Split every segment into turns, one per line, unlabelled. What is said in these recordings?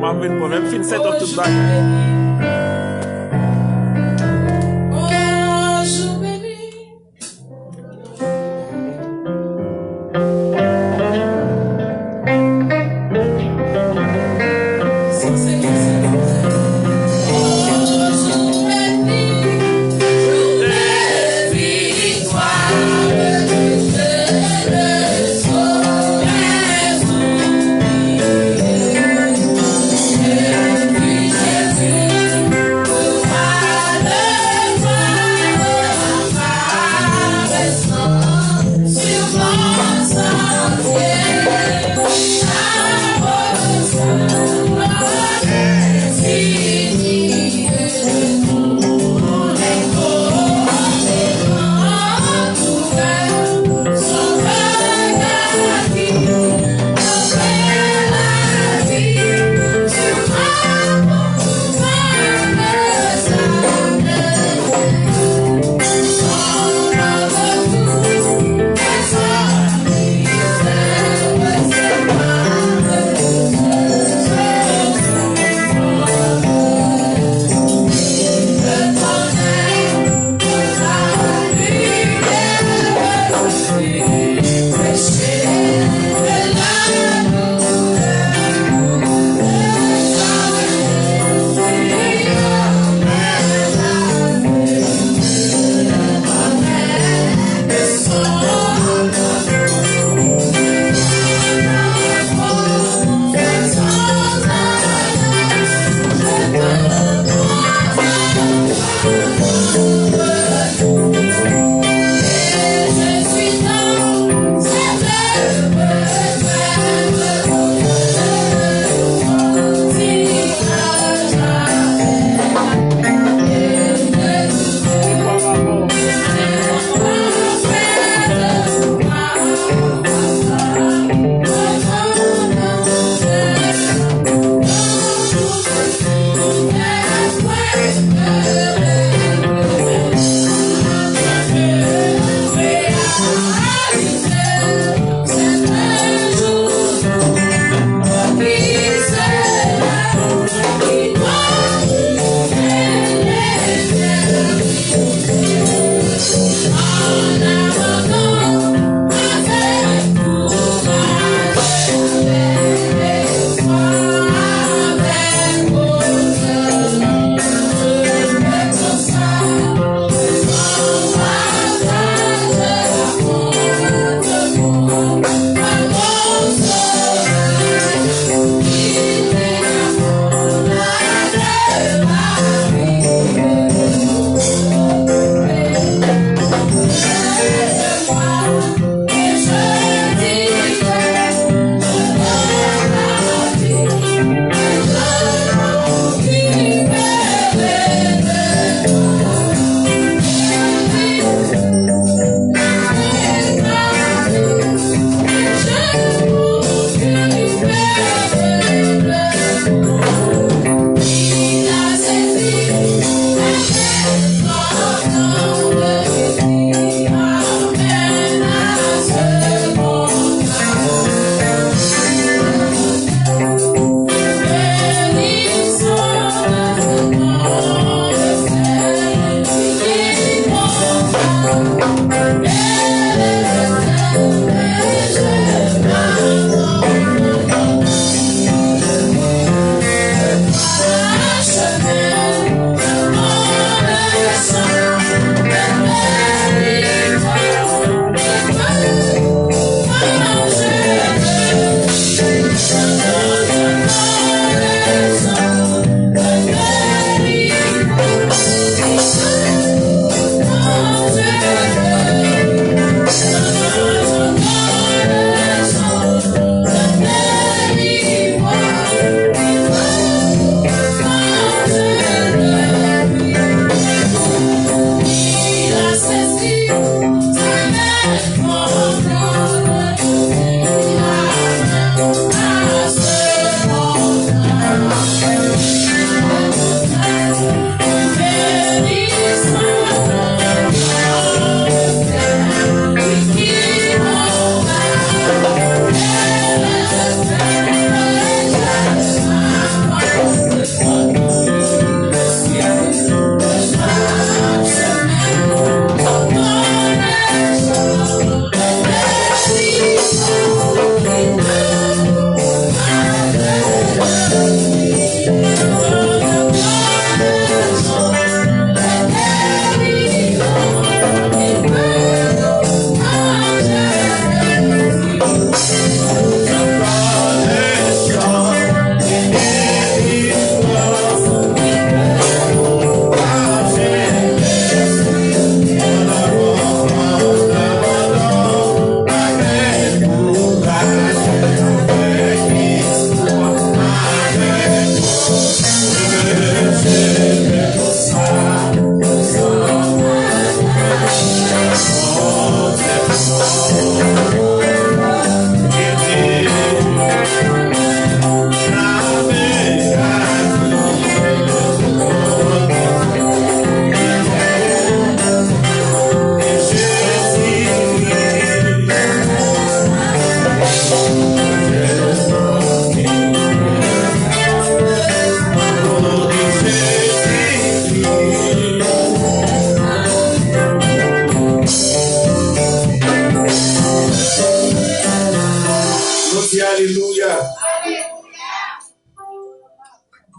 Amen, bon, même fin set up tout bagay.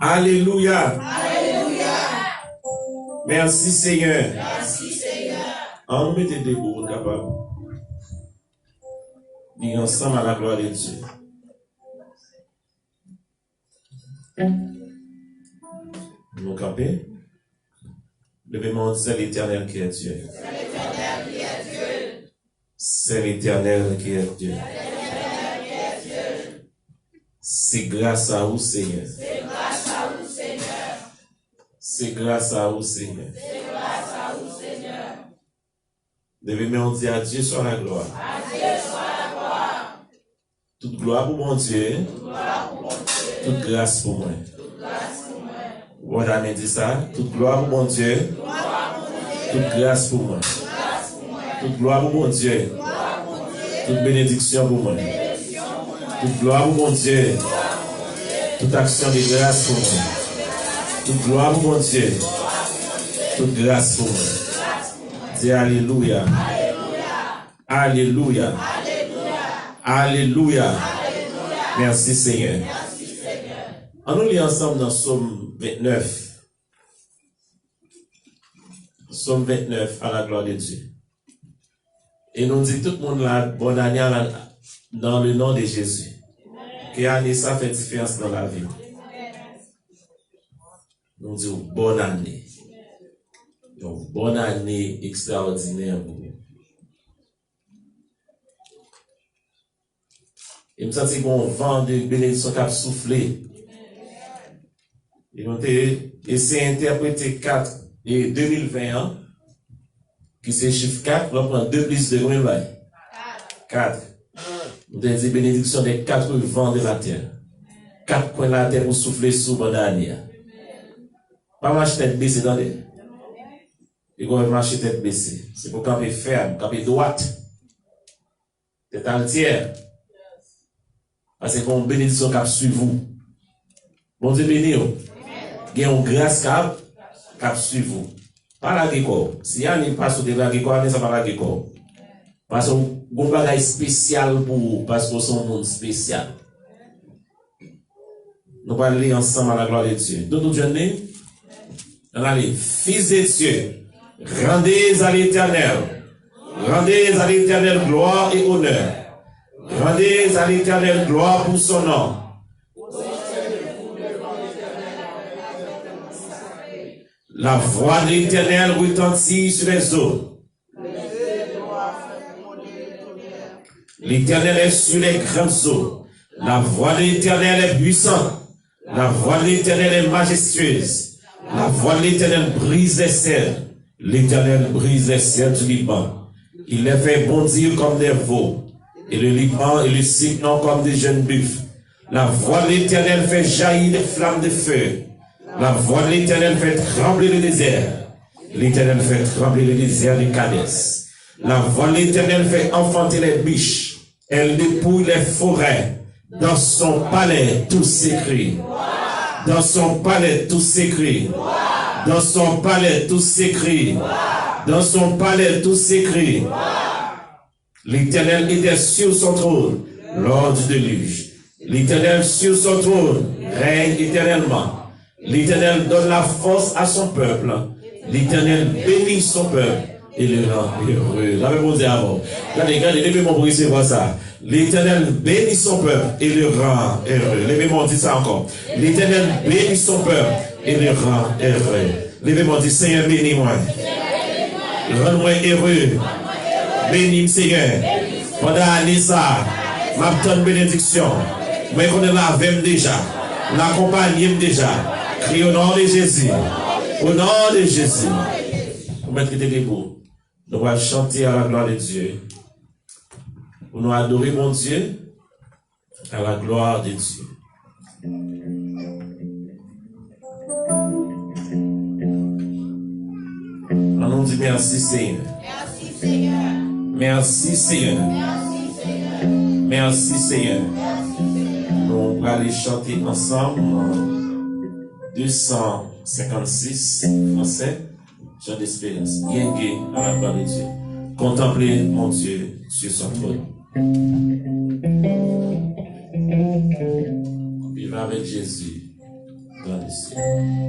Alléluia. Merci Seigneur. On met des debout, capable. Dis ensemble à la gloire de Dieu. Nous camper. Levez-moi, c'est l'Éternel qui est Dieu. C'est l'Éternel qui est Dieu. C'est grâce à vous, Seigneur. C'est grâce à vous, Seigneur. Levez-moi, dire à Dieu soit la gloire. Toute gloire pour mon Dieu. Toute grâce pour moi. Voilà, on dit ça. Toute gloire pour mon Dieu. Toute grâce pour moi. Toute gloire pour mon Dieu. Toute bénédiction pour moi. Toute gloire pour mon Dieu. Toute action de grâce pour moi. Toute gloire pour mon Dieu. Toute grâce pour moi. Dis Alléluia. Alléluia. Alléluia. Merci Seigneur. On nous lit ensemble dans Psaume 29. Psaume 29 à la gloire de Dieu. Et nous dit tout le monde là, bonne année dans le nom de Jésus. Que année ça fait différence dans la vie. Nous disons bonne année. Donc, bonne année extraordinaire pour vous. Et me sens qu'on vent de bénédiction qui a soufflé. Et nous avons essayé d'interpréter 4 et 2021, qui c'est chiffre 4, on va prendre 2 plus 2, combien va 4. Nous avons dit bénédiction des 4 vents de la terre. 4 coins de la terre pour souffler sous bonne année. Pas marcher tête baissée, attendez. Et qu'on va marcher tête baissée. C'est pour camper ferme, camper droite. Tête entière. Parce que qu'on bénédiction cap sur vous. Bon Dieu béni. Il y a une grâce cap sur vous. Pas la guécor. Si y a une passe de la guécor, mais ça pas la guécor. Parce qu'on a un bagage spécial pour vous. Parce qu'on est un monde spécial. Nous allons aller ensemble à la gloire de Dieu. D'autres journées, allez, fils de Dieu, rendez à l'Éternel. Rendez à l'Éternel gloire et honneur. Rendez à l'Éternel gloire pour son nom. La voix de l'Éternel retentit sur les eaux. L'Éternel est sur les grandes eaux. La voix de l'Éternel est puissante. La voix de l'Éternel est majestueuse. La voix de l'Éternel brise les cerfs. L'Éternel brise les cerfs du Liban. Il les fait bondir comme des veaux. Et le Liban et le Signon comme des jeunes buffles. La voix de l'Éternel fait jaillir des flammes de feu. La voix de l'Éternel fait trembler le désert. L'Éternel fait trembler le désert de Cadès. La voix de l'Éternel fait enfanter les biches. Elle dépouille les forêts. Dans son palais, tout s'écrit. Dans son palais, tout s'écrit. Dans son palais, tout s'écrit. Dans son palais, tout s'écrit. L'Éternel était sur son trône lors du déluge. L'Éternel sur son trône règne éternellement. L'Éternel donne la force à son peuple. L'Éternel bénit son peuple et le rend heureux. L'avez posé avant. Regardez, levez-moi pour recevoir ça. L'Éternel bénit son peuple et le rend heureux. Levez-moi, dit ça encore. L'Éternel bénit son peuple et le rend heureux. Levez-moi, dit Seigneur, bénis-moi. Rends-moi heureux. Bénis-moi, Seigneur. Pendant l'année, ça, ma petite bénédiction. Moi, je connais la veille déjà. L'accompagne déjà. Crie au nom de Jésus. Au nom de Jésus. Vous mettez debout. Nous allons chanter à la gloire de Dieu. Nous allons adorer mon Dieu à la gloire de Dieu. On nous dit merci Seigneur. Merci Seigneur. Merci Seigneur. Merci Seigneur. Nous allons aller chanter ensemble 256 français. Chant d'espérance. Yéngé à la gloire de Dieu. Contemplez mon Dieu sur son trône. Vivre avec Jésus. dans le ciel.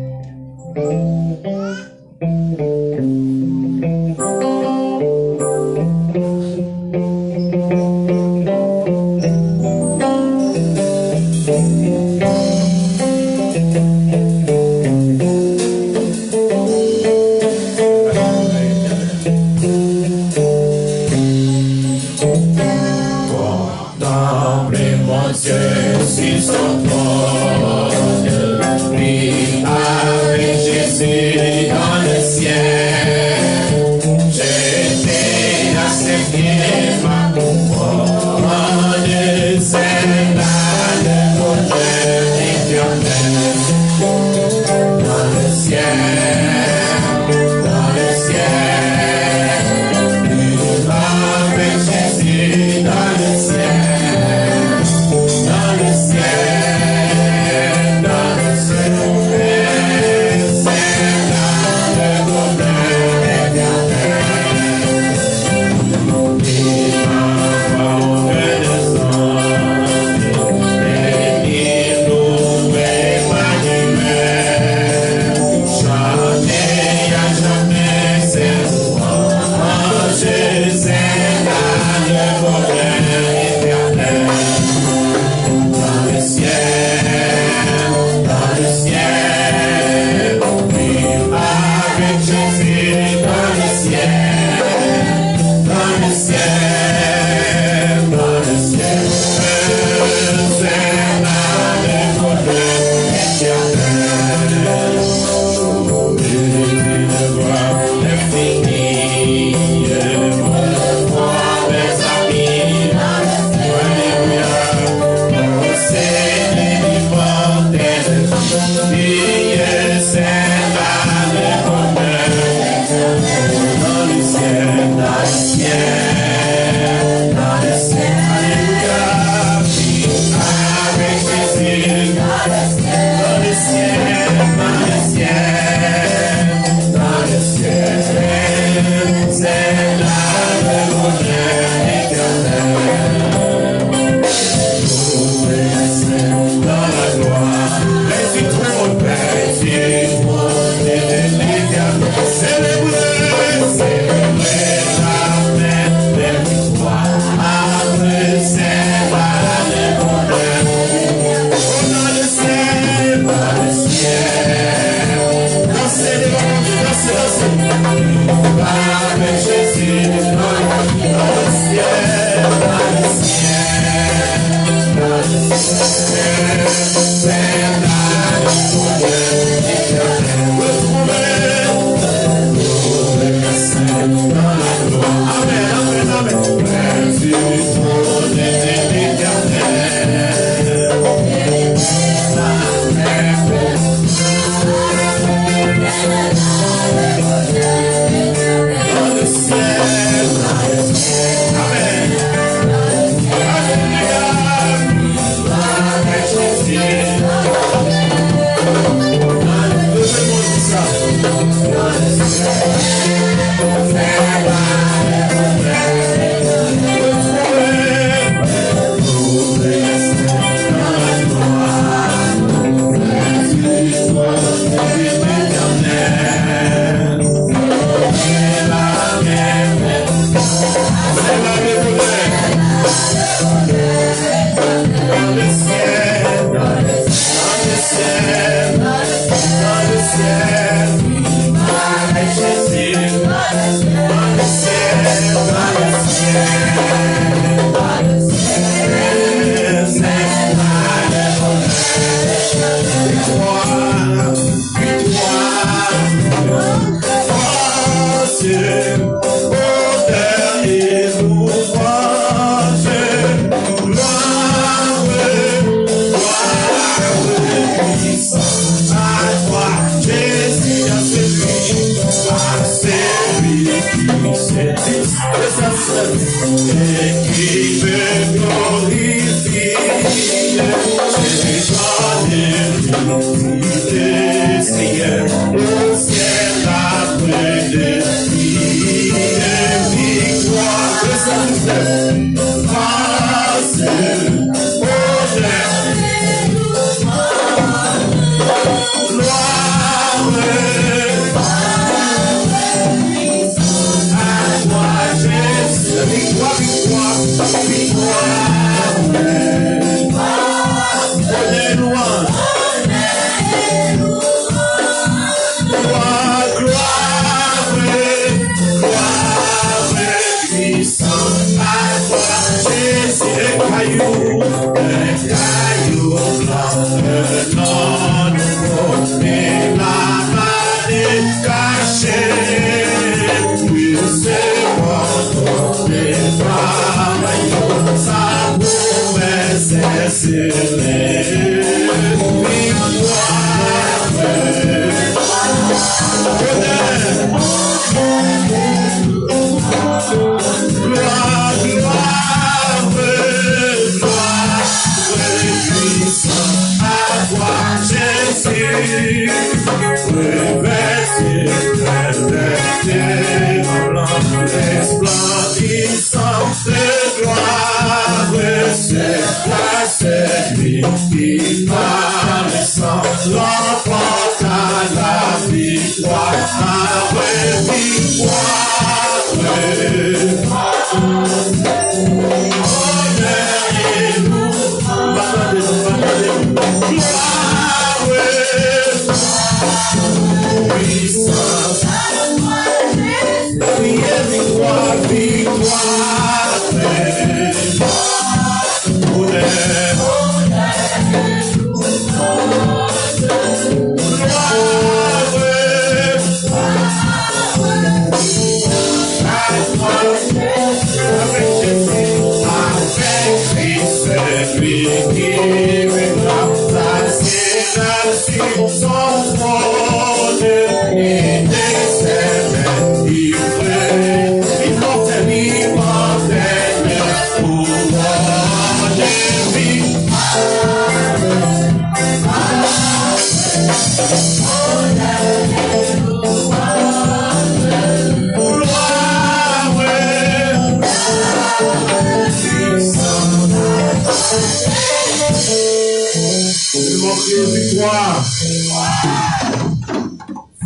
L'emporte à la victoire, à la victoire.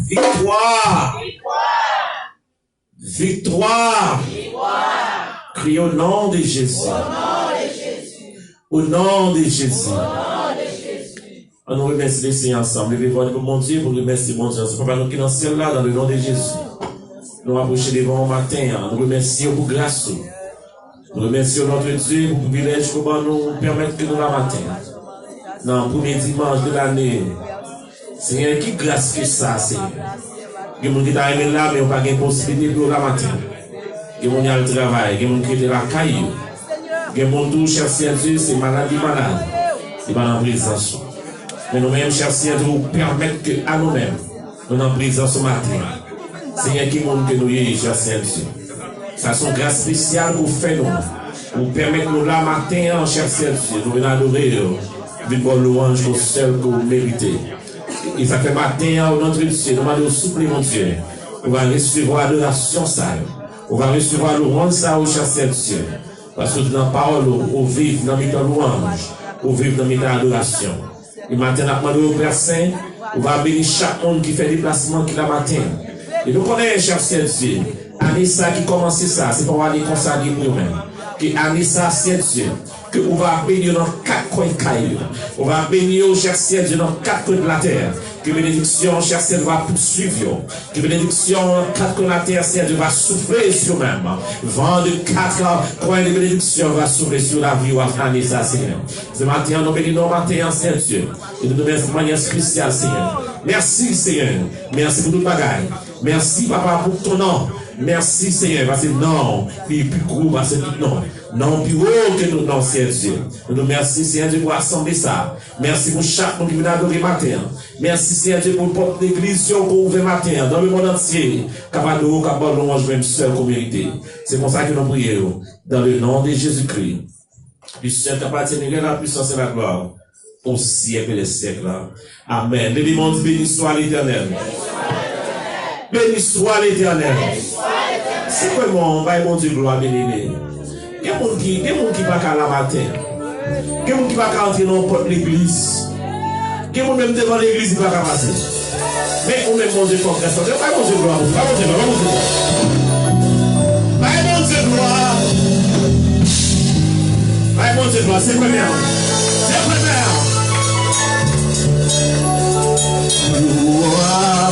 Victoire. Victoire. Crie au nom de Jésus. Au nom de Jésus. On nous remercie les Seigneurs ensemble. Levez-vous pour mon Dieu, pour remercier mon Dieu. C'est pas nous qui dans le ciel là, dans le nom de Jésus. Nous approchons devant au matin. Nous remercions pour grâce. Nous remercions notre Dieu pour le privilège pour nous permettre que nous la matin. Dans le premier dimanche de l'année. Seigneur, qui grâce que ça, Seigneur. Il y a des gens qui sont arrivés là, mais ils n'ont pas de possibilité pour la matin. Il y a des gens qui travaillent, il y a des gens qui sont là, caillou. Il y a des gens qui cherchent Dieu, c'est maladie malade. C'est pas dans la présence. Mais nous-mêmes, cherchons Dieu, nous permettre qu'à nous-mêmes, nous sommes en présence ce matin. Seigneur, qui monde que nous y cherchons Dieu. Ça sont grâce spéciale pour faire nous. Pour permettre nous là matin en cherchant Dieu. Nous venons adorer. Une bonne louange au seul que vous méritez. Et ça fait matin au notre Dieu. Nous allons souffler mon Dieu. On va recevoir l'adoration ça. On va recevoir louange ça au chercheur Dieu. Parce que dans la parole, on vit dans la louange. On vit dans la adoration. Et maintenant, on va demander au Père Saint. On va bénir chaque monde qui fait déplacement qui la matin. Et nous connaissons chercheur Dieu. Année ça qui commence ça. C'est pour aller consacrer pour nous-mêmes. Que année ça, c'est Dieu. Que on va bénir dans 4 coins de caillou. On va bénir au cher ciel dans 4 coins de la terre. Que bénédiction, cher ciel, va poursuivre. Que bénédiction, dans 4 coins de la terre, ciel, va souffler sur même. Vent de 4 coins de bénédiction va souffler sur la vie ou à l'année, ça, Seigneur. Ce matin, nous bénissons matin, Seigneur Dieu. Et nous donnons de manière spéciale, Seigneur. Merci, Seigneur. Merci pour tout le bagage. Merci, Papa, pour ton nom. Merci, Seigneur, parce que non, puis plus gros, parce que non. Non plus haut que nous, non, Seigneur Dieu. Nous nous remercions, Seigneur Dieu, pour assembler ça. Merci pour chaque monde qui vient adorer matin. Merci, Seigneur Dieu, pour le porte d'église pour ouvrir matin, dans le monde entier. Capable de louange, même seul qu'on mérite. C'est pour ça que nous prions, dans le nom de Jésus-Christ. Puissant appartenir à la puissance et la gloire, au siècle et les siècles. Amen. Les démons, béni soit l'Éternel. Béni soit l'Éternel. C'est quoi mon Dieu, gloire, béni. Il y a des gens qui ne sont pas à la matin. Il y a des gens qui ne sont pas entrer dans l'église. Il y a des gens même devant l'église qui ne sont pas passer. Mais on met mon Dieu pour Christ. Pas mon Dieu gloire. Pas mon Dieu gloire. Pas mon Dieu gloire. Pas mon Dieu gloire. C'est premier. C'est premier. You are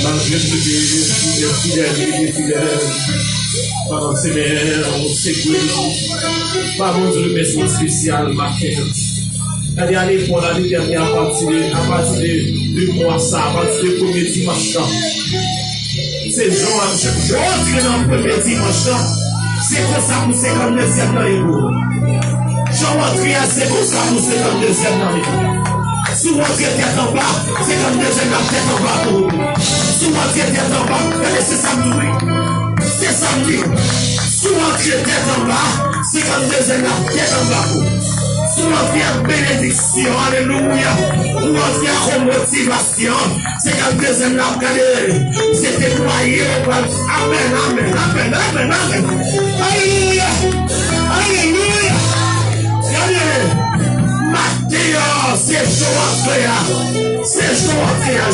Malgré ce que il est fidèle, Pendant ces mères, on sécurité. Pas mon Dieu, mais son spécial matin. Elle est allée pour la dernière à partir de mois, ça, à partir du premier dimanche. C'est je rentre dans le premier dimanche. C'est comme ça pour 52e dans les jours. Je rentre, c'est comme ça pour 52e dans les jours. Si vous rentrez tête en bas, 52e dans tête en bas pour vous. Si vous rentrez tête en bas, c'est samedi. C'est samedi. Si vous rentrez tête en bas, 52e dans tête en bas pour vous. Si vous rentrez en bénédiction, alléluia. Vous rentrez en motivation, 52e dans cadet. C'est déployé. Amen, amen, amen, amen, amen. Alléluia. Alléluia. Matteo, c'est Joachim, c'est Joachim.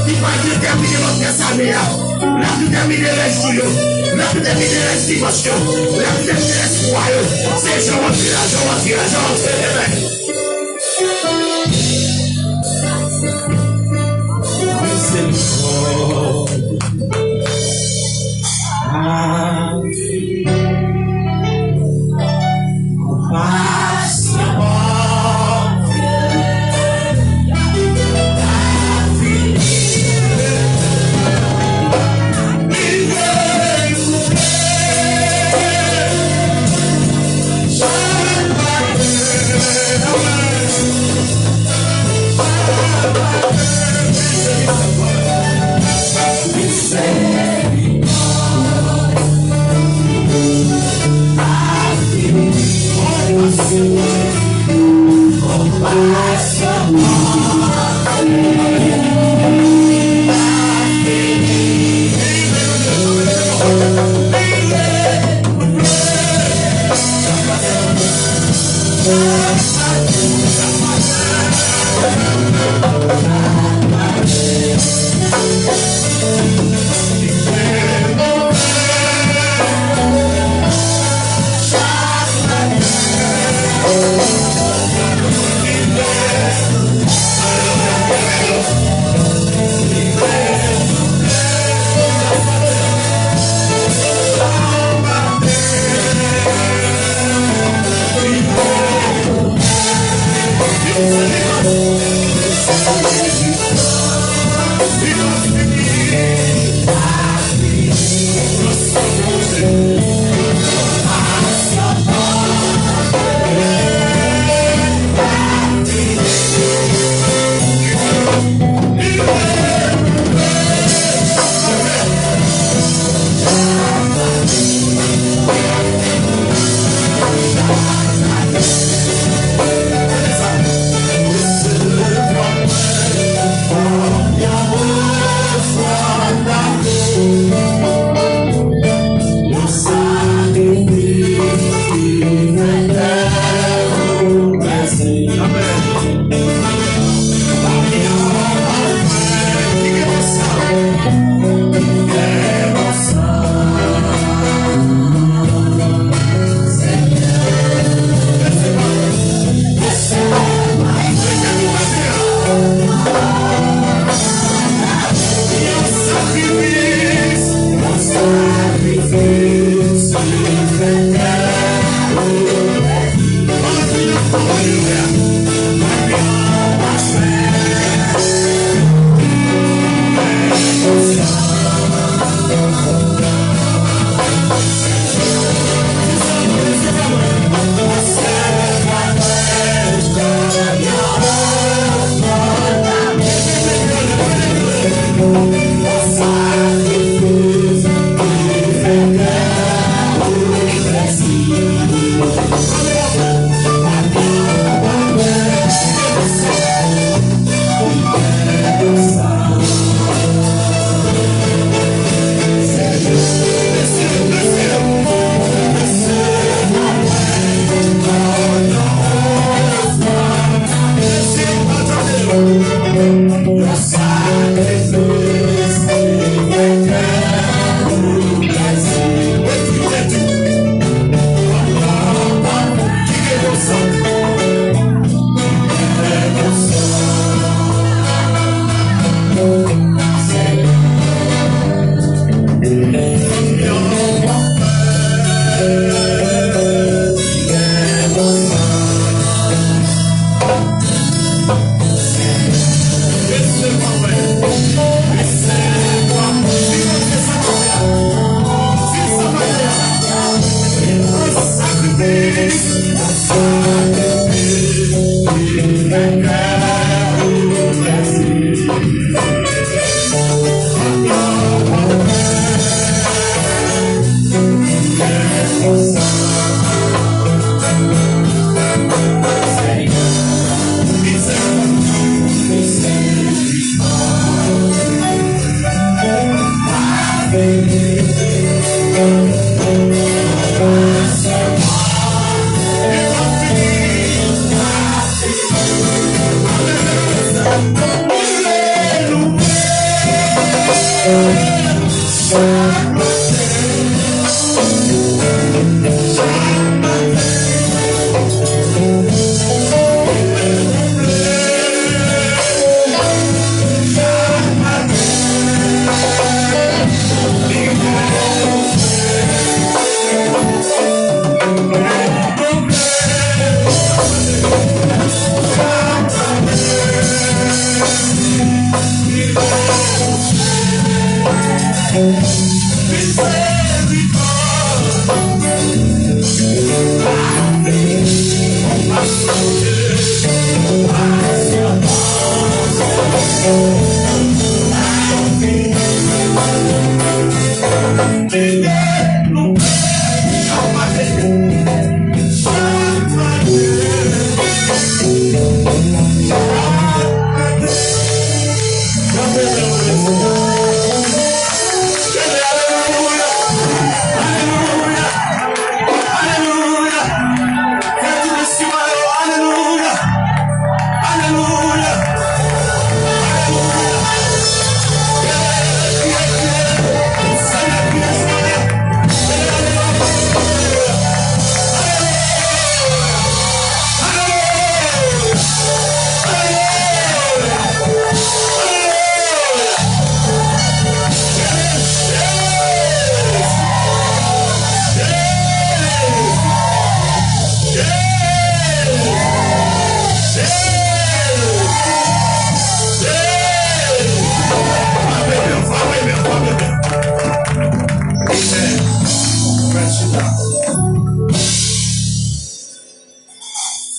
Il va déterminer votre année, la déterminer les jours, la déterminer les dimensions, la déterminer l'espoir. C'est Joachim.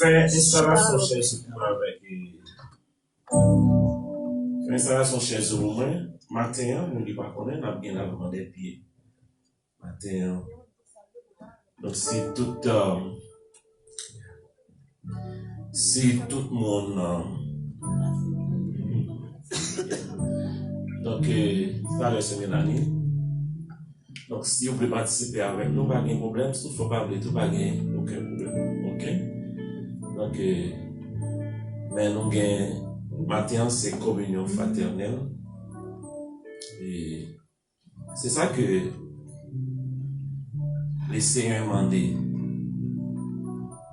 Installation chez ce pour avec installation chez ce moment matin nous ne pas connaître n'a bien avant des pieds matin donc si tout le monde donc ça le semaine année donc si vous voulez participer avec nous pas de problème si faut pas parler tout pas aucun problème OK. Donc, mais nous avons matin, c'est communion fraternelle. Et c'est ça que les Seigneurs m'ont dit.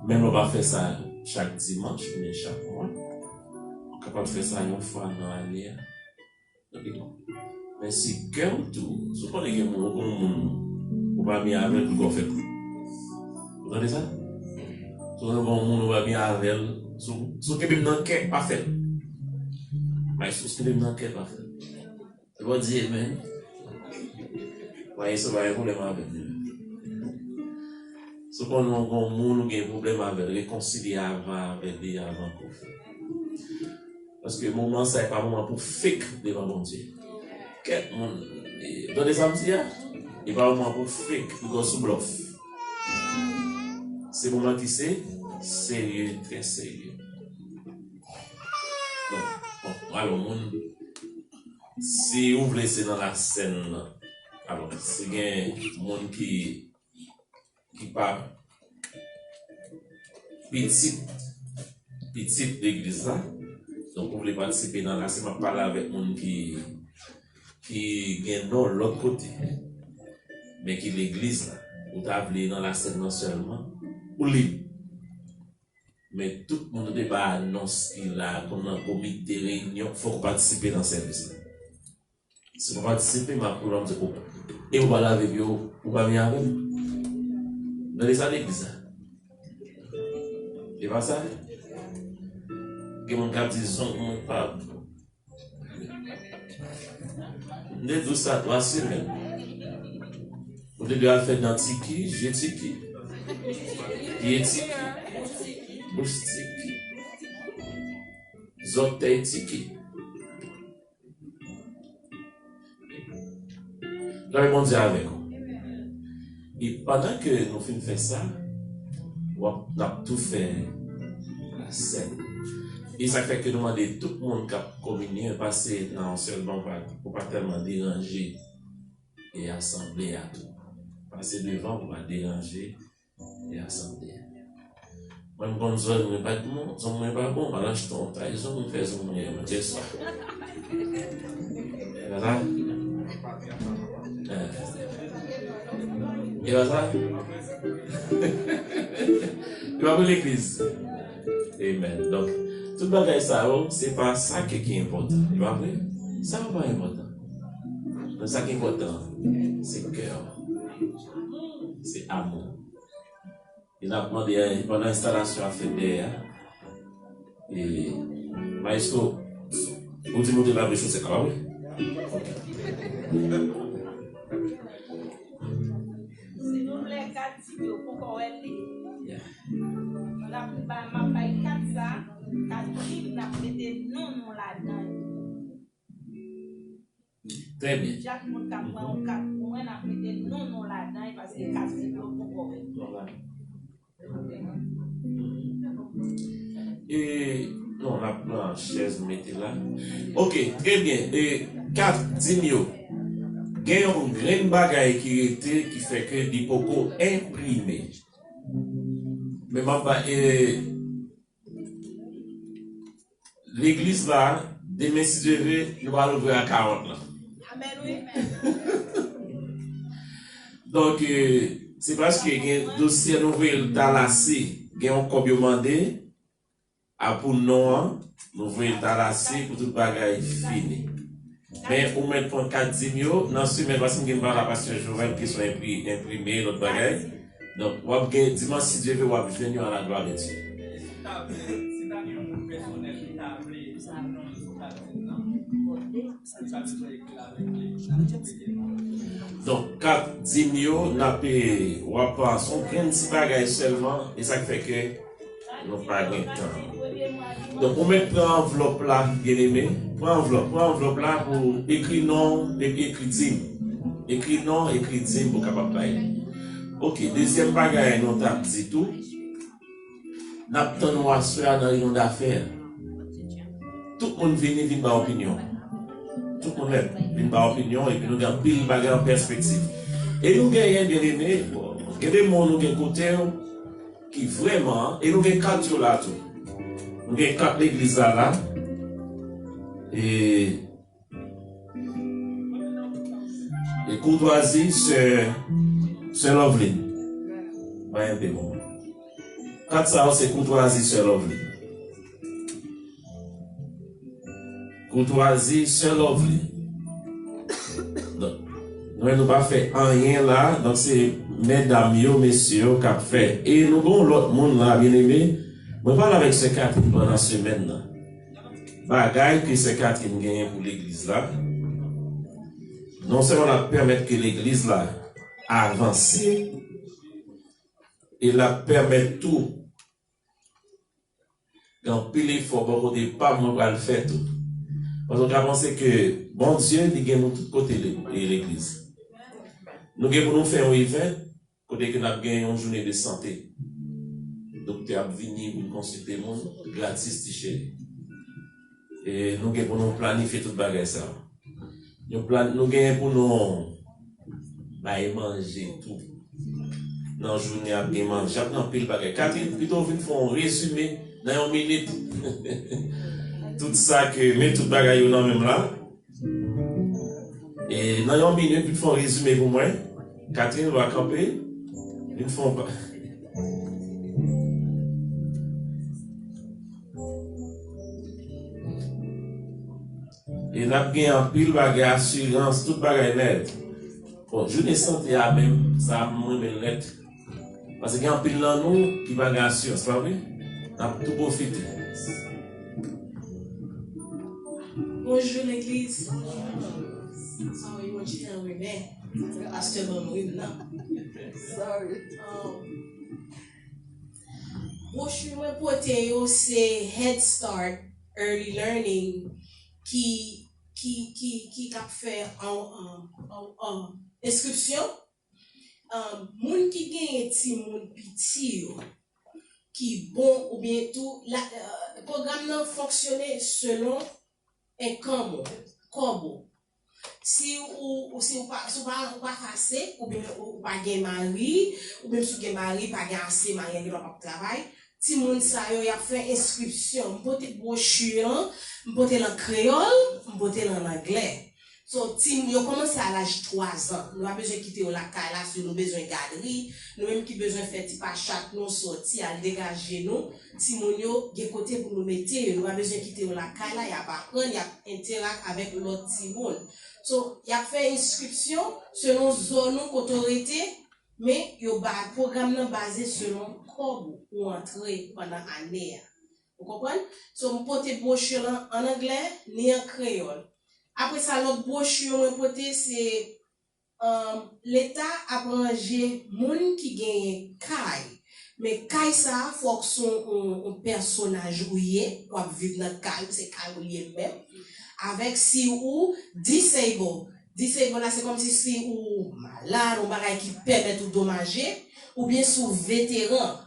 Même on va faire ça chaque dimanche, mais chaque mois. On est capable de faire ça une fois dans l'année. Mais si cœur tout, ce qu'on est que on va bien avec le qu'on fait. Vous entendez ça? Tout le monde va bien avec ce que nous n'avons pas fait. Mais ce que nous n'avons pas fait. Je vais dire, mais voyez, ça va y avoir un problème avec nous. Ce qu'on a un problème avec réconcilier avec lui avant qu'on fait. Parce que le moment, ça n'est pas un moment pour fake devant mon Dieu. Dans les samedis, il n'est pas un moment pour fake, pour sous bluff. C'est un moment qui c'est sérieux, très sérieux. Donc, bon, alors, si vous voulez, c'est dans la scène, alors, c'est un monde qui parle petit l'église là. Donc, vous voulez participer dans la scène, je parle avec monde qui est dans l'autre côté, mais qui l'église là. Vous t'appelez dans la scène non seulement. Ou libre. Mais tout le monde ne pas annoncer qu'il a comme un comité de réunion, il faut participer dans ce service. Si vous participez, ma programme c'est quoi? Et vous allez avec vous, vous allez venir avec vous. Dans les années l'église. Et pas ça? Que mon cap dit, mon pas. Ne tout ça, 3 semaines. Vous devez faire dans Tiki, j'ai Tiki. Yétiki, Boustiki, Zotétiki. Là, le monde dit avec vous. Et pendant que nous finissons faire ça, on a tout fait la scène. Et ça fait que nous demandons tout le monde qui a communié, passer dans seulement pour pas tellement déranger et assembler à tout. Passer devant pour pas déranger et assembler. Même quand nous sommes pas bon, nous sommes pas bon, alors je t'en trahison, nous faisons mon Dieu ça. Et ça? Tu vas pour l'église. Amen. Donc, tout le bagage ça, c'est pas ça qui est important. Tu vas voir? Ça n'est pas important. Donc, ça qui est important, c'est cœur. C'est amour. Il a demandé pendant l'installation à FEDER. Et Maestro, vous dites que la même chose, c'est quoi?
Si nous voulons 4 vidéos pour qu'on ait on a fait 4 ça, 4 livres, on a fait non là-dedans.
Très bien.
Chaque monde qui a pris 4 on a fait non là-dedans parce que 4 vidéos pour qu'on ait.
Et non, la chaise, mettez là. Ok, très bien. Et 4, 10 000. Il y a un grand bagage qui fait que des pocos imprimés. Mais l'église là, demain si Dieu veut, nous allons l'ouvrir à 40 là.
Amen, oui.
Donc, c'est parce que il y a un dossier nouvel talassé, il y a un combien demandé, pour nous, nous voulons talassé pour tout le bagage fini. Mais on met pour 4 000, dans ce moment, parce que nous avons pasteur Joël qui sont imprimés, l'autre bagage. Donc, on va dimanche si Dieu veut, on va venir à la gloire de Dieu. Donc, 4, 10 000, on a payé, on va pas, son petit bagage seulement, et ça fait que nous pas de temps. Donc, on met l'enveloppe là, bien aimé, prends enveloppe là pour écrire nom, écrire dîme. Écrire nom, écrire dîme pour capable payer. Ok, deuxième bagage, nous avons dit tout. Nous avons assuré dans une d'affaires. Tout le monde vient par opinion. Tout le monde vient par opinion et puis nous avons pile bagage en perspective. Et nous gagnons bien aimé, il y a des gens nous avons côté qui vraiment, et nous avons 4 là tout. Nous avons 4 l'église là. Et courtoisie, c'est Loveline. Pas un peu bon. 4 ça, c'est courtoisie, c'est Loveline. Courtoisie, c'est Loveline. Donc, nous n'avons pas fait rien là. Donc, c'est mesdames, messieurs, qui ont fait. Et nous avons l'autre monde là, bien aimé. Je parle avec ce Catherine pendant la semaine là. Bagaille que ce Catherine gagne pour l'église là. Non seulement la permettre que l'église là avance, et la permet tout. Quand pile il faut beaucoup de pas moi va le faire tout. Parce qu'on a pensé que bon Dieu il gagne de tous côtés l'église. Nous gagne pour nous faire un event côté que nous avons gagné une journée de santé. Docteur a venu pour nous consulter monde gratis t-shirt. Et nous gagne pour nous planifier toute bagage ça. Nous gagnons pour nous manger tout. Dans la journée, à bien manger. J'apprends pile bagage. Catherine, plutôt, vite faire un résumé dans une minute. Tout ça que, met tout bagage dans même là. Et dans une minute, il faut un résumé pour moi. Catherine va camper. Ils ne font pas. Et nous avons gagné un pile bagage, assurance, tout bagage net. Bon, je ne santé à même, ça a moins de lettres. Parce qu'il y a un pile dans nous qui va gagner assurance, pas vrai? On a tout profité.
Bonjour l'église. Sorry, what you tell me, man? I still don't know now. Sorry. Bonjour, moi, c'est Head Start Early Learning qui a fait en inscription. Moun qui gagne ti moun piti qui bon ou bien tout le programme n'a fonctionné selon un combo. Si ou pas assez ou bien ou pas gagne mari ou même si gagne mari pas gagne assez mari qui va pas travail. Si moun sa yo y a fait inscription, m'pote brochure, m'pote en créole, m'pote en anglais. So, team, yo commencé à l'âge 3 ans. Nous avons besoin de quitter la caille là, si nous avons besoin de garderie. Nous même qui besoin de faire petit pas chaque nous sortir, à dégager nous. Timon yo, gen côté pour nous mettre, nous avons besoin de quitter la caille là, il y a pas prendre, il y a interact avec l'autre Timon. So, il y a fait inscription selon zone autorité, mais yo ba programme nan basé selon comme ou entrer pendant année. Vous comprenez? So, on porte brochure en anglais ni en créole. Après ça, l'autre brochure, on porte c'est l'État a arrangé moun qui gagne caille. Mais caille ça, faut que son un personnage ouillé, pour vivre dans caille, c'est caille ouillé même. Avec si ou disable. Disable là, c'est comme si ou malade, ou bagay qui permet de dommager, ou bien sous vétéran.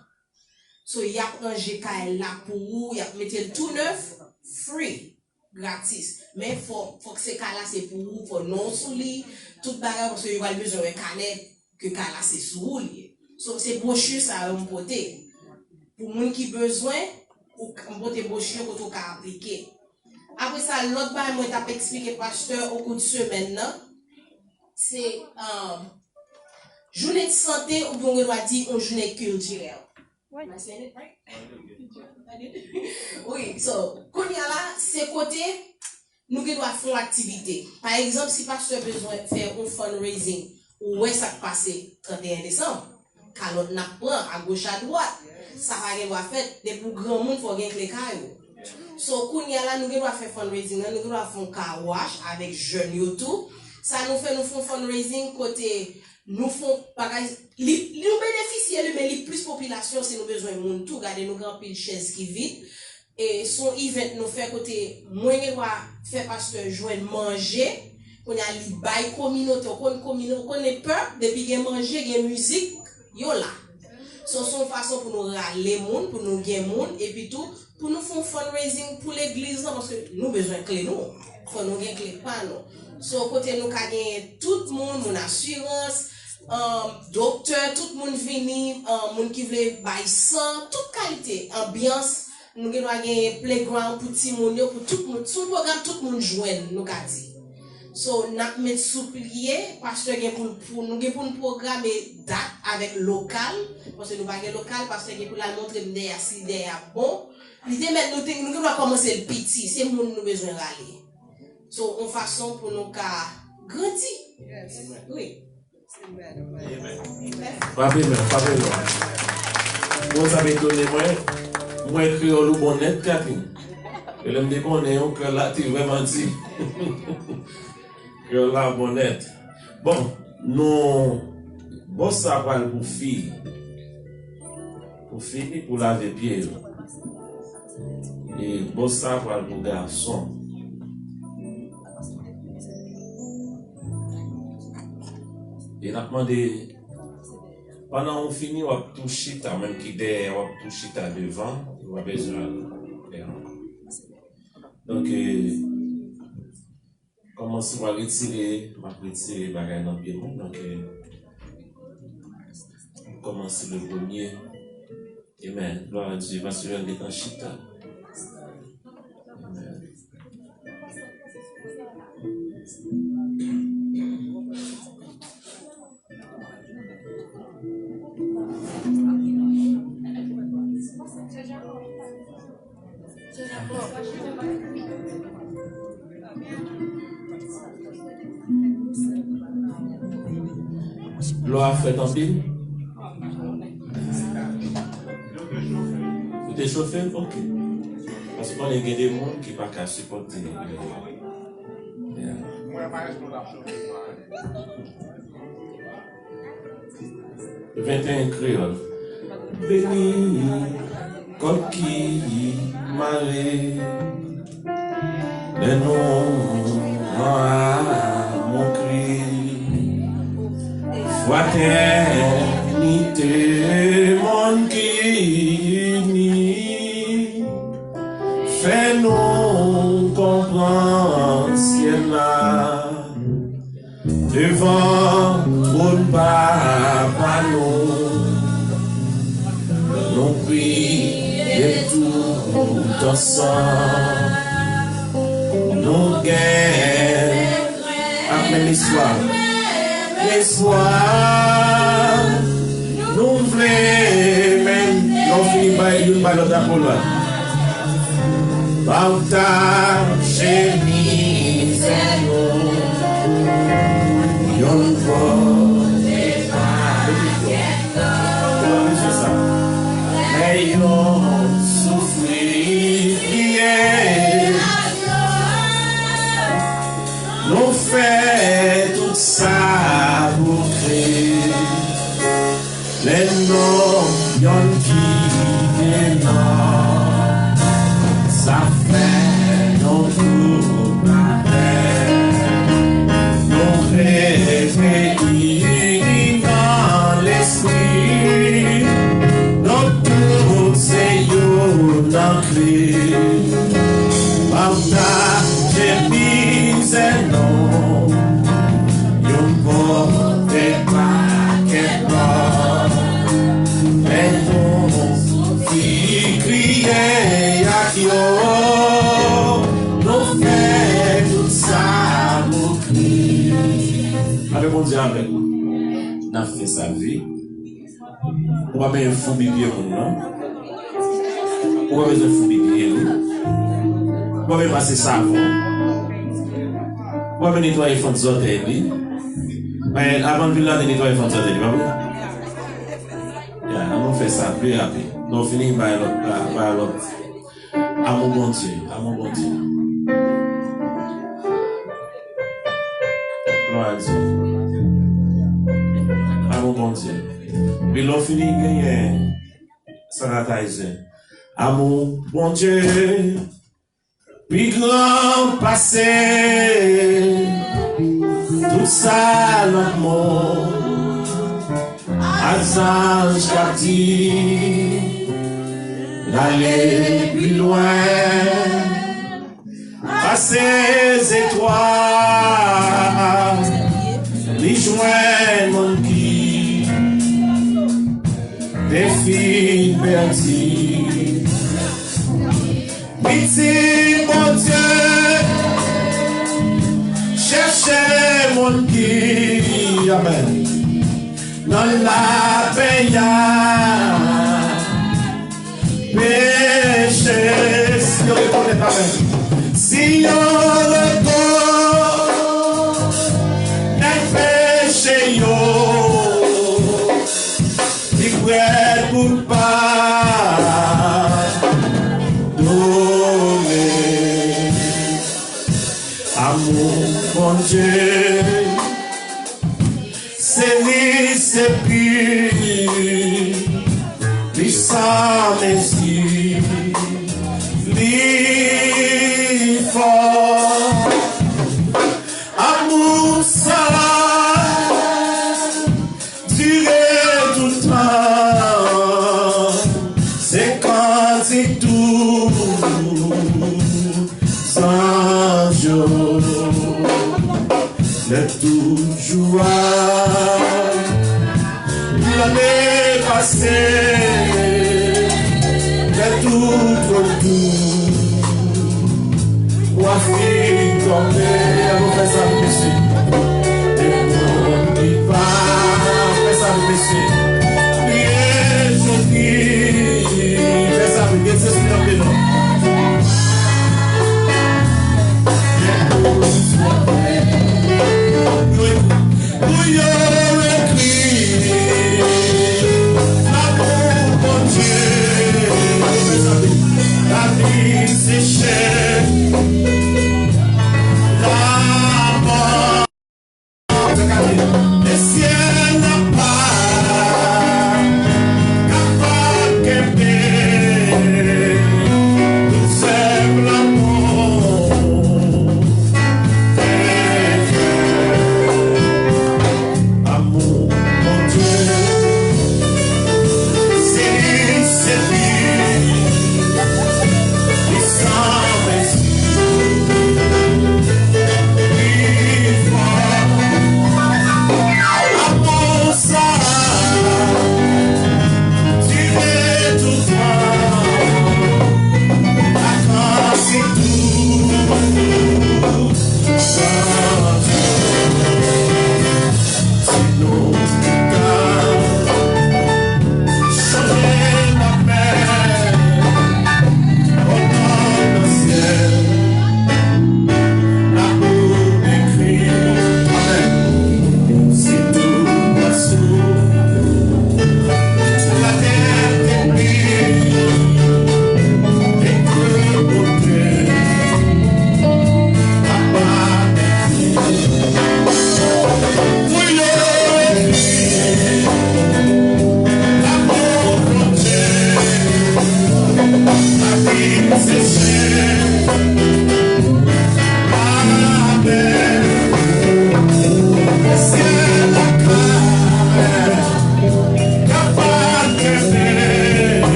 So, y a arrangé caille là pour vous, y a mettre tout neuf, free, gratis. Mais faut que ces cas là c'est pour vous, faut non sous lit, tout bagay parce que y a besoin de canette que cas là c'est sous lit. So, c'est brochure ça on porter. Pour moun qui besoin, ou porter brochure pour tout cas appliquer. Après ça, l'autre bagay moi t'a expliqué pasteur au cours de semaine là, c'est journée de santé ou bien on doit dire une journée culturelle. Am I saying it right? Oui, so, quand il y a là, c'est côté, nous devons faire une activité. Par exemple, si pasteur besoin de faire un fundraising, où est-ce que passe 31 décembre? Quand on apprend à gauche à droite, ça va être fait, des plus grands monde, il faut gagner les cailloux. So, quand il y a là, nous devons faire fundraising, nous devons faire un car wash avec jeunes YouTube. Ça nous fait fundraising côté, nous faisons pareil, nous bénéficier, mais les plus population, c'est nous besoin de monde tout, regardez nous grand pile chaise qui vide. Et son event nous fait côté, moi, je dois faire pasteur joindre manger, on a les bails communauté, on est peur, depuis qu'il y a manger, il y a musique, yo là. So, son façon pour nous râler monde, pour nous gagner monde, et puis tout, pour nous faire fundraising pour l'église, parce que nous besoin de clé, nous. Faut nous gagner clé pas, nous. So, côté nous, gagner tout le monde, mon assurance, docteur, tout le monde vini, monde qui veut bailler sang, toute qualité, ambiance, nous avons gagner playground pour tout le monde, pour tout le monde, son programme, tout le monde joindre, nous avons dit. So, nous mettre sous plié, parce que nous avons programmer date avec local, parce que nous avons local, parce que pour la montrer derrière, si derrière bon. L'idée maintenant, nous devons commencer le petit, c'est nous nous besoin d'aller. So, en façon pour nous grandir. Oui.
Papé, vous avez donné moi créole ou bonnet, Catherine. Et le me connaît, on que là, tu vraiment dit. Créole la bonnet. Bon, nous, bon, ça va pour filles. Pour filles et pour laver pieds. Et bon, ça va pour garçons. Et n'a demandé, pendant qu'on finit, on va toucher ta même qui derrière, on va toucher ta devant, on va besoin de donc, commencer à retirer, les bagages dans le pied. Donc, on commence le premier. Amen. Gloire à Dieu, parce que je vais en chita. Amen. Gloire fait en pile. Vous êtes chauffé? Ok. Parce qu'on est des gens qui ne peuvent pas supporter. 21 créoles. Béni, coquille, marée, les noms à mon cri. Fraternité, mon qui unit, fais-nous comprendre ciel là, devant trône papa nous prions tout ensemble, nous guerres l'espoir. L'espoir, nous voulons même, nous finissons par une balle d'Apollo. Bauta, chemise, yon vote pas, mais yon souffrir, nous fait tout ça pour créer les noms yon qui dénonce, ça fait nos coups nos réveillés dans l'esprit, nos tours c'est yon clé, partage mis et non, yon porte pas qu'est mort, mais non, qui criait à Kyo, nous fait tout ça pour crier. Avec mon Dieu, avec nous, n'a fait sa vie. On va mettre un fou biblier pour nous. On va mettre un fou biblier. On va mettre passer savon. On va mettre nettoyer les fonds de zotelle. Mais avant de venir là, nettoyer les fonds de zotelle. On fait ça plus rapide. Nous finissons par l'autre. À mon bon Dieu, à mon bon Dieu. Gloire à Dieu. À mon bon Dieu. Mais l'on finit gagner. Ça n'a pas été. À mon bon Dieu. Puis grand passé. Tout ça, l'amour. Azange captif, d'aller plus loin, passer les étoiles, les joindre mon qui, des filles perdues. Pitié, mon Dieu, cherchez mon qui, amen. Dans la peña, péché, si on reconnaît pas même, si on reconnaît péché, yo, il pourrait pour pas donner amour, mon Dieu. C'est pur, puissant messie, fort, amour ça, durer tout le temps, c'est quand c'est tout, sans jour, c'est toujours. L'année passée, mais tout trop doux. Ouafi, tombé, on fait ça, monsieur. Et on dit pas, on fait ça, monsieur. Bien, je dis, fais ça, bien, c'est ce qu'on fait, non. C'est cher.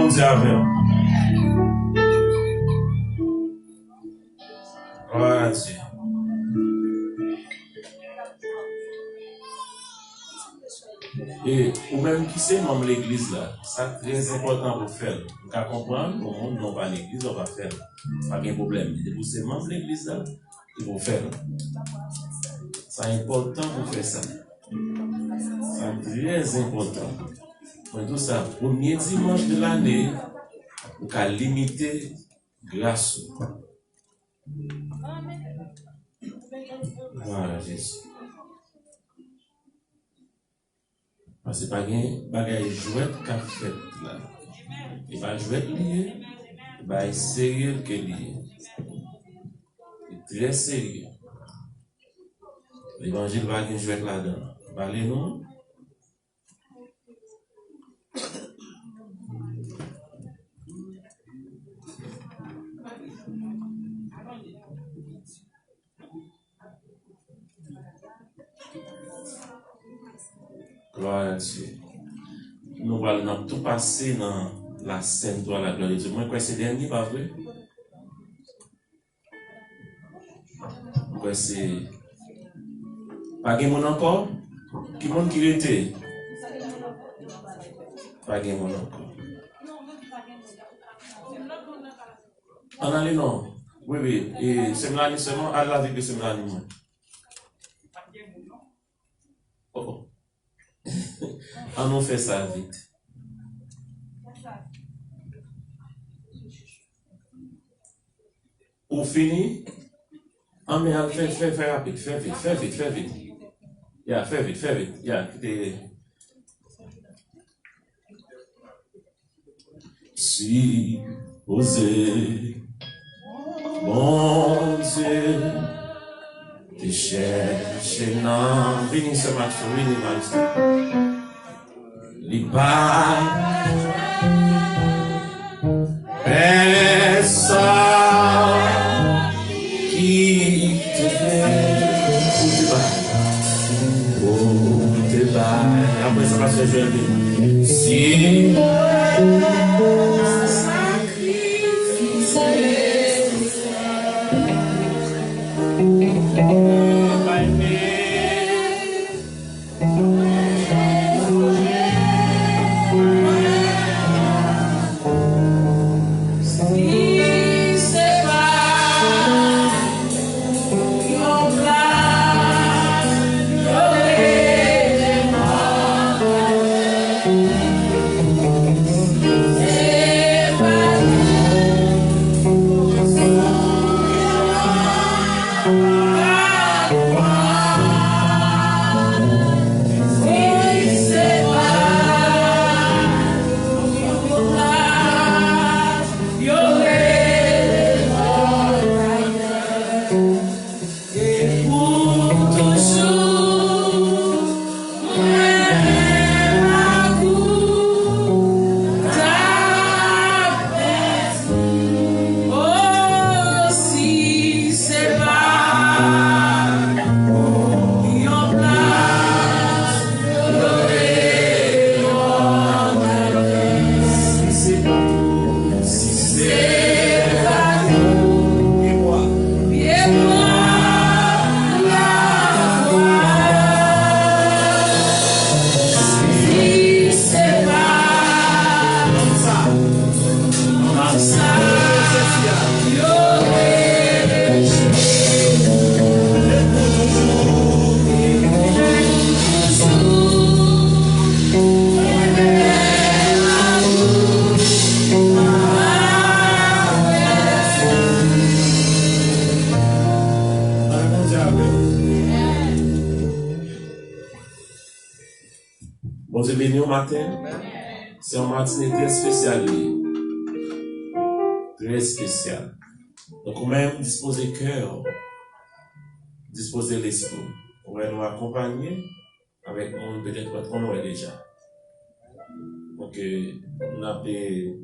mon Dieu avec. Gloire à Dieu. Et ou même qui c'est membre de l'église là, c'est très important pour faire. Vous pouvez comprendre, le monde n'a pas l'église, on va faire. Pas de problème. Et vous c'est membre de l'église là, ils vont faire. C'est important pour faire ça. C'est très important. Pour tout ça, premier dimanche de l'année, vous pouvez limiter grâce. Voilà, Jésus. Parce que pas de bagage jouet qu'a fait là. Il va jouer lié, il va être sérieux que lié. Très sérieux. L'évangile va être jouet là-dedans. Parlez-nous. Gloire à Dieu. Nous allons tout passer dans la scène de la gloire de Dieu. Moi, c'est dernier, pas vrai? Moi, c'est. Pas de monde encore? Qui monde qui était? Pas de monde encore. En allez, non. Oui, oui. Et c'est là seulement, à la vie de ce là. Oh. On nous fait ça vite. Ou fini? Ah, mais fais rapide, fais vite. Yeah, fais vite. Yeah, Si osé, bon Dieu, te chercher, non, vini ce match, vini match. Lipa, personne qui te fait pour te battre. Après ça va se jouer. Si c'est un matin très spécial. Très spécial. Donc, même disposer cœur, disposer l'esprit. On va nous accompagner avec nous, peut-être qu'on aurait déjà. Donc, on a des.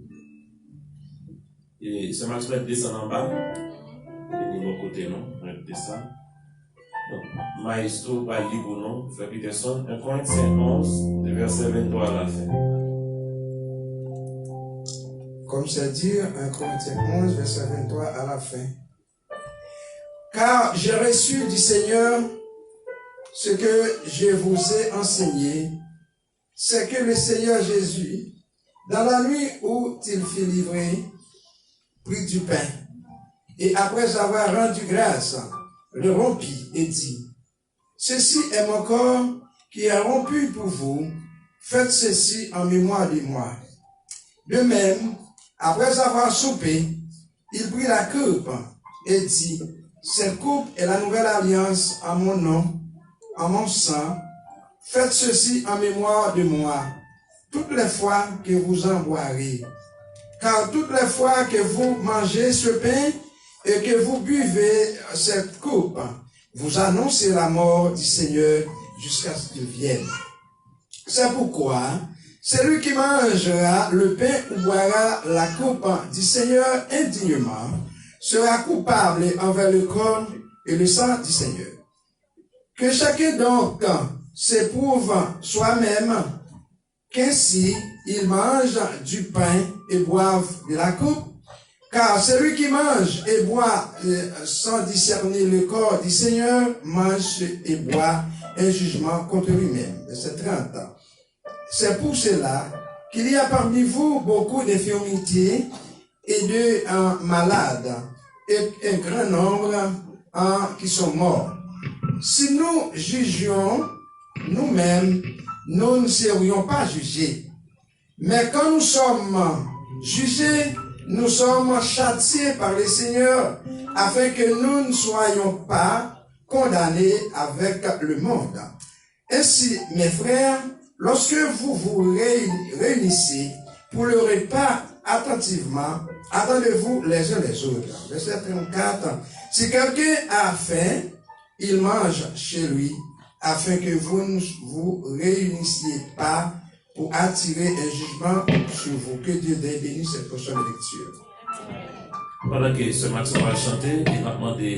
Et ce matin, on va descendre en bas. Et niveau côté, non? On va descendre. Donc, Maestro, par libre, non? Frère Peterson, 1 Corinthiens 11, verset 23 à la fin.
comme c'est dit, 1 Corinthiens 11, verset 23 à la fin. Car j'ai reçu du Seigneur ce que je vous ai enseigné, c'est que le Seigneur Jésus, dans la nuit où il fut livré, prit du pain, et après avoir rendu grâce, le rompit et dit, ceci est mon corps qui est rompu pour vous, faites ceci en mémoire de moi. De même, après avoir soupé, il prit la coupe et dit, cette coupe est la nouvelle alliance en mon nom, en mon sang, faites ceci en mémoire de moi, toutes les fois que vous en boirez. Car toutes les fois que vous mangez ce pain et que vous buvez cette coupe, vous annoncez la mort du Seigneur jusqu'à ce qu'il vienne. C'est pourquoi celui qui mangera le pain ou boira la coupe du Seigneur indignement sera coupable envers le corps et le sang du Seigneur. Que chacun donc s'éprouve soi-même, qu'ainsi il mange du pain et boive de la coupe, car celui qui mange et boit sans discerner le corps du Seigneur mange et boit un jugement contre lui-même. Verset 30. C'est pour cela qu'il y a parmi vous beaucoup d'infirmités et de malades, et un grand nombre qui sont morts. Si nous jugions nous-mêmes, nous ne serions pas jugés. Mais quand nous sommes jugés, nous sommes châtiés par le Seigneur, afin que nous ne soyons pas condamnés avec le monde. Ainsi, mes frères, lorsque vous vous réunissez pour le repas attentivement, attendez-vous les uns les autres. Verset 34. Si quelqu'un a faim, il mange chez lui, afin que vous ne vous réunissiez pas pour attirer un jugement sur vous. Que Dieu bénisse cette portion de lecture.
Pendant que ce matin va chanter, il va demander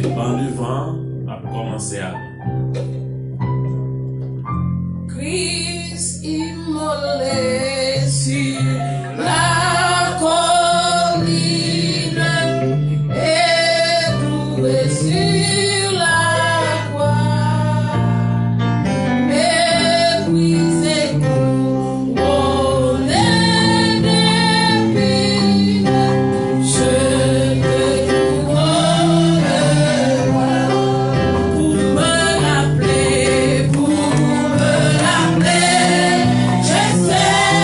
dans le vent à commencer à.
Christ immolé sur la colline, éprouvé sur la croix, méprisé, couronné d'épines, cheveux couronne roi, pour me rappeler, je sais.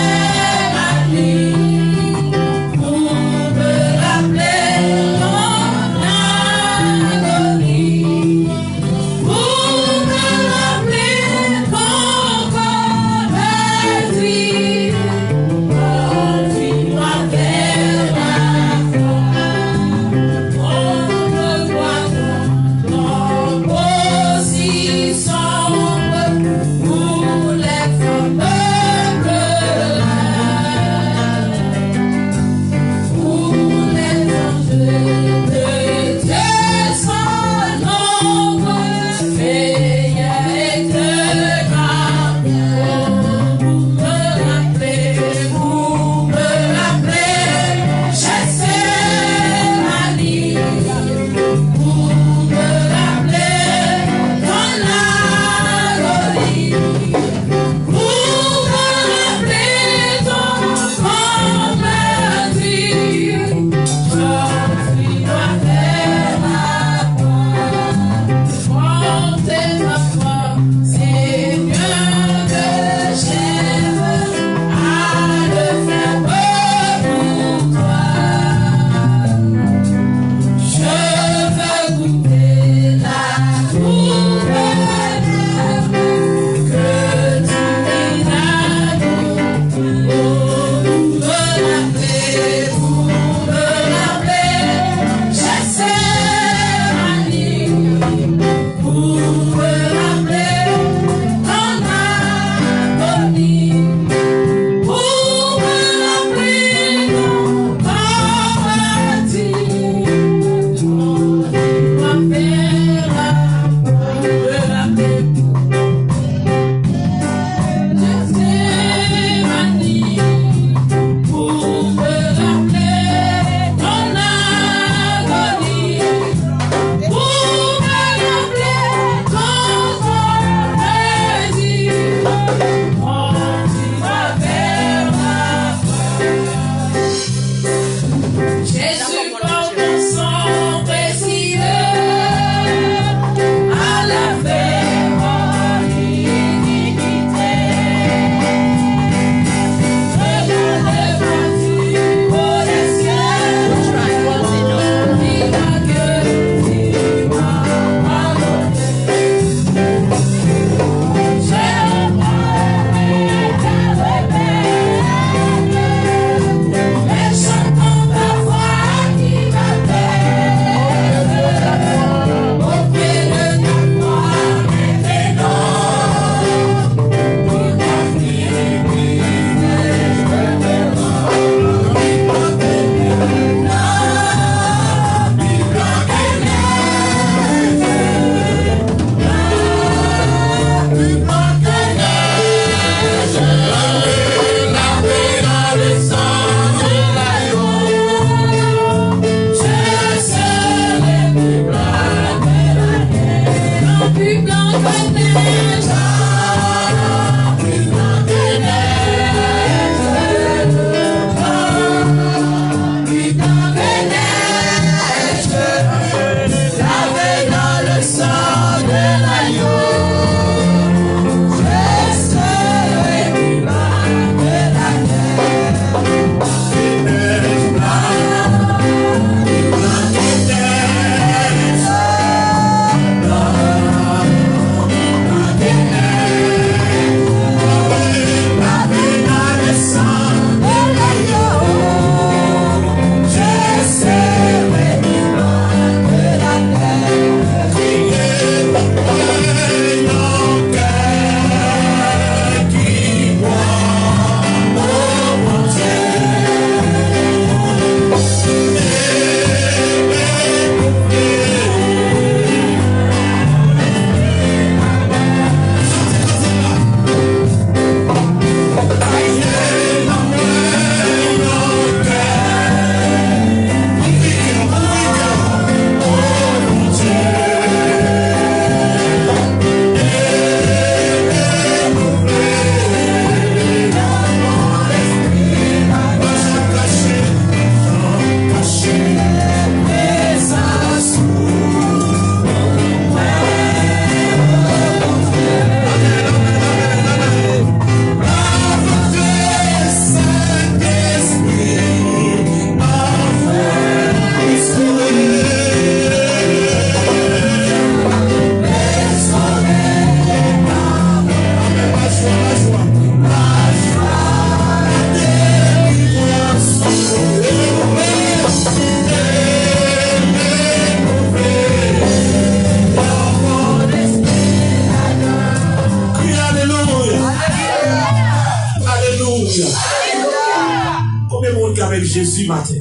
Combien de monde avec Jésus matin?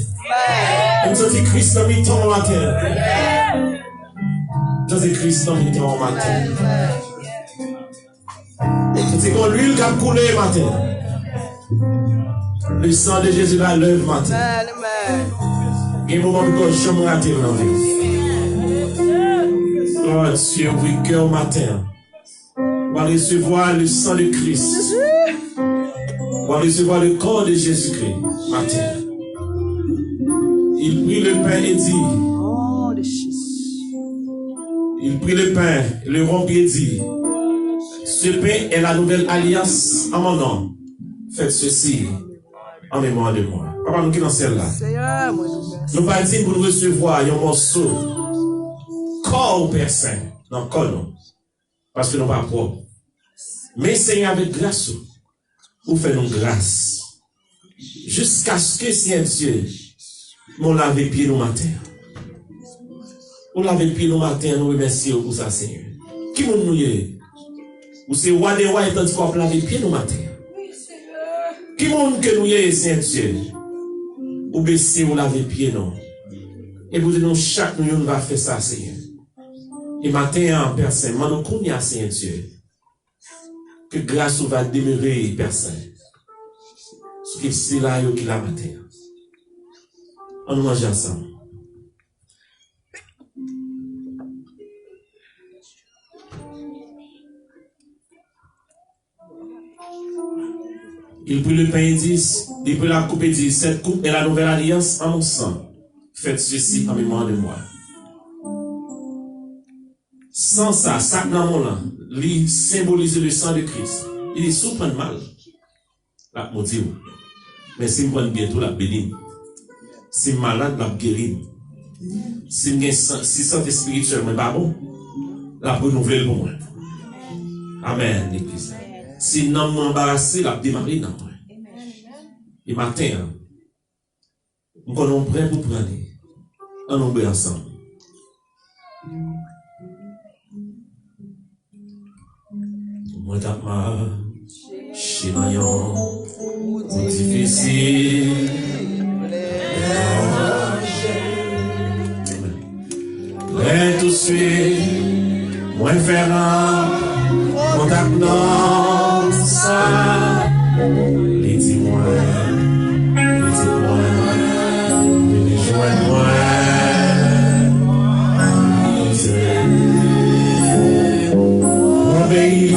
Nous sommes Christ dans le temps matin. Nous sommes Christ dans le temps matin. C'est comme l'huile qui a coulé matin. Le sang de Jésus va l'œuvre matin. Il y a un moment où je me rate dans la vie. Oh Dieu, oui, cœur matin. On va recevoir le sang de Christ. On va recevoir le corps de Jésus-Christ matin. Il prit le pain et dit. Il prit le pain, le rompit et dit. Ce pain est la nouvelle alliance en mon nom. Faites ceci en mémoire de moi. Papa, nous qui dans celle-là. Nous pas dire pour nous recevoir un morceau corps Père Saint dans le corps non. Parce que nous pas propres. Mais Seigneur avec grâce, vous faites nous grâce. Jusqu'à ce que Saint-Dieu nous lave les pieds nous matin. Nous lave les pieds nous matin, nous remercions pour ça, Seigneur. Qui nous est? Ou c'est roi des rois et tandis qu'on lave les pieds nous matin. Qui monde que nous est, Saint-Dieu? Ou baisser ou laver les pieds, non? Et vous dites, chaque nous va faire ça, Seigneur. Et matin, Père Saint, nous connaissons, Saint-Dieu, que grâce va demeurer, Père Saint. Ce que c'est là qui la matin. On mange ensemble. Il prit le pain et dit, il prit la coupe et dit, cette coupe est la nouvelle alliance en mon sang. Faites ceci en mémoire de moi. Sans ça, ça dans mon là, lui symbolise le sang de Christ. Il est souffrant mal. La maudit. Mais si je prends bientôt la béni. Si je suis malade, la guérir. Si je suis santé spirituelle, mais pas bon, la renouveler pour moi. Amen, l'église. Si non m'embarrasser, la démarrer dans moi. Et matin, nous sommes prêts pour prendre. On oublie ensemble. Moi t'as chez Mayon, c'est difficile. Prêt tout de suite, moi faire mon tapant ça. Les dis-moi, rejoins-moi. Obéis